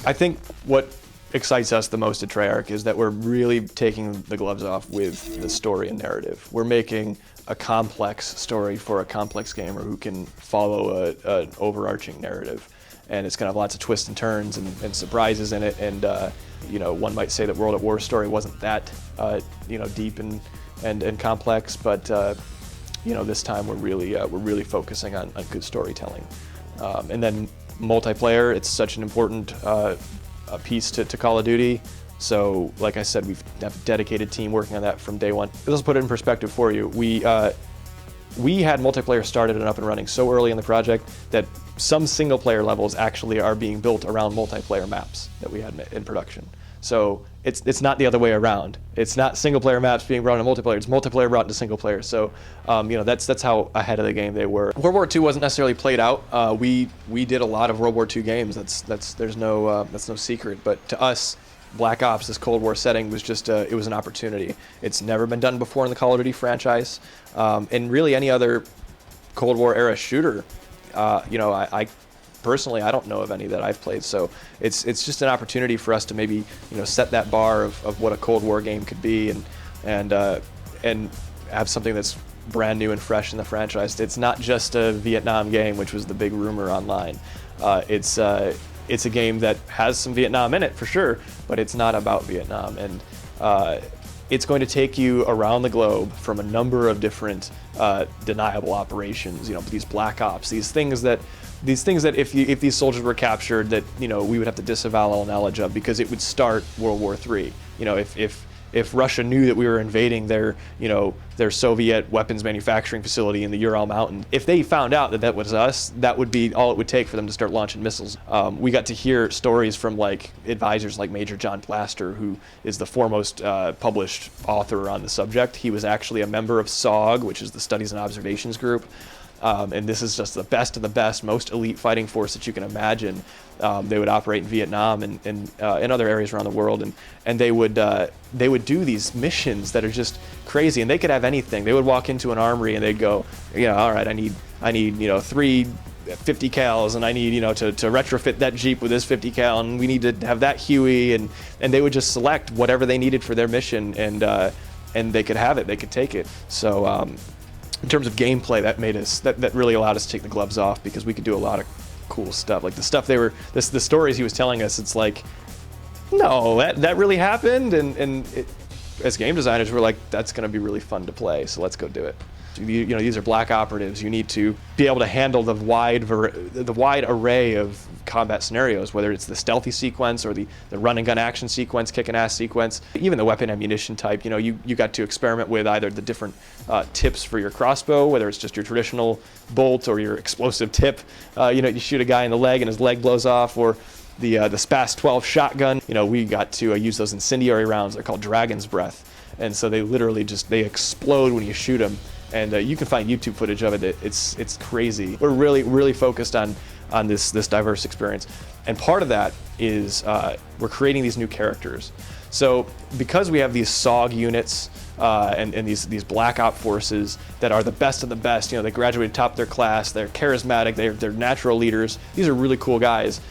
I think what excites us the most at Treyarch is that we're really taking the gloves off with the story and narrative. We're making a complex story for a complex gamer who can follow an overarching narrative. And it's gonna have lots of twists and turns and surprises in it. And you know, one might say that World at War story wasn't that you know, deep and complex, but you know, this time we're really focusing on good storytelling. And then multiplayer, it's such an important a piece to Call of Duty. So, like I said, we've have a dedicated team working on that from day one. Let's put it in perspective for you. We had multiplayer started and up and running so early in the project that some single player levels actually are being built around multiplayer maps that we had in production. So it's not the other way around. It's not single player maps being brought into multiplayer. It's multiplayer brought into single player. So you know, that's how ahead of the game they were. World War II wasn't necessarily played out. We did a lot of World War II games. That's no secret. But to us, Black Ops, this Cold War setting, was just it was an opportunity. It's never been done before in the Call of Duty franchise, and really any other Cold War era shooter. You know, I personally, I don't know of any that I've played, so it's just an opportunity for us to maybe, you know, set that bar of what a Cold War game could be, and have something that's brand new and fresh in the franchise. It's not just a Vietnam game, which was the big rumor online. It's a game that has some Vietnam in it for sure, but it's not about Vietnam, and it's going to take you around the globe from a number of different deniable operations. You know, these Black Ops, these things that if these soldiers were captured, that, you know, we would have to disavow all knowledge of, because it would start World War III. You know, if Russia knew that we were invading their, you know, their Soviet weapons manufacturing facility in the Ural Mountain, if they found out that that was us, that would be all it would take for them to start launching missiles. We got to hear stories from like advisors like Major John Blaster, who is the foremost published author on the subject. He was actually a member of SOG, which is the Studies and Observations Group. And this is just the best of the best, most elite fighting force that you can imagine. They would operate in Vietnam and in other areas around the world, and they would do these missions that are just crazy. And they could have anything. They would walk into an armory and they'd go, you know, all right, I need you know 3 50 cals, and I need, you know, to retrofit that Jeep with this 50 cal, and we need to have that Huey, and they would just select whatever they needed for their mission, and they could have it, they could take it. So. In terms of gameplay, that really allowed us to take the gloves off, because we could do a lot of cool stuff. Like the stuff the stories he was telling us, it's like, no, that really happened, and as game designers, we're like, that's going to be really fun to play, so let's go do it. You know, these are black operatives. You need to be able to handle the wide array of combat scenarios, whether it's the stealthy sequence or the run and gun action sequence, kick and ass sequence, even the weapon ammunition type. You know, you got to experiment with either the different tips for your crossbow, whether it's just your traditional bolt or your explosive tip. You know, you shoot a guy in the leg and his leg blows off, or the SPAS 12 shotgun. You know, we got to use those incendiary rounds. They're called Dragon's Breath, and so they literally they explode when you shoot them. And you can find YouTube footage of it. It's crazy. We're really focused on this diverse experience, and part of that is we're creating these new characters. So because we have these SOG units and these Black Op forces that are the best of the best, you know, they graduated top of their class, they're charismatic, they're natural leaders. These are really cool guys.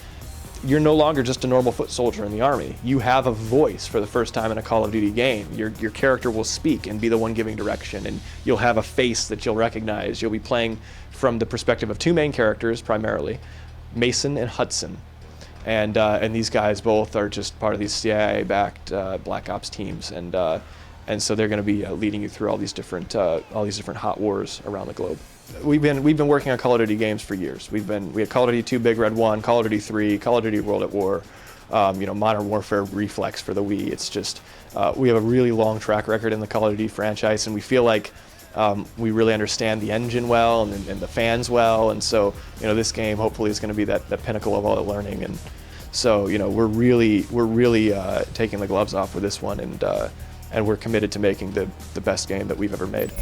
You're no longer just a normal foot soldier in the army. You have a voice for the first time in a Call of Duty game. Your character will speak and be the one giving direction, and you'll have a face that you'll recognize. You'll be playing from the perspective of 2 main characters primarily, Mason and Hudson, and these guys both are just part of these CIA-backed Black Ops teams, and so they're going to be leading you through all these different hot wars around the globe. We've been working on Call of Duty games for years. We had Call of Duty 2 Big Red 1, Call of Duty 3, Call of Duty World at War, you know, Modern Warfare Reflex for the Wii. It's just we have a really long track record in the Call of Duty franchise, and we feel like we really understand the engine well and the fans well, and so, you know, this game hopefully is going to be that pinnacle of all the learning. And so, you know, we're really taking the gloves off with this one, and we're committed to making the best game that we've ever made.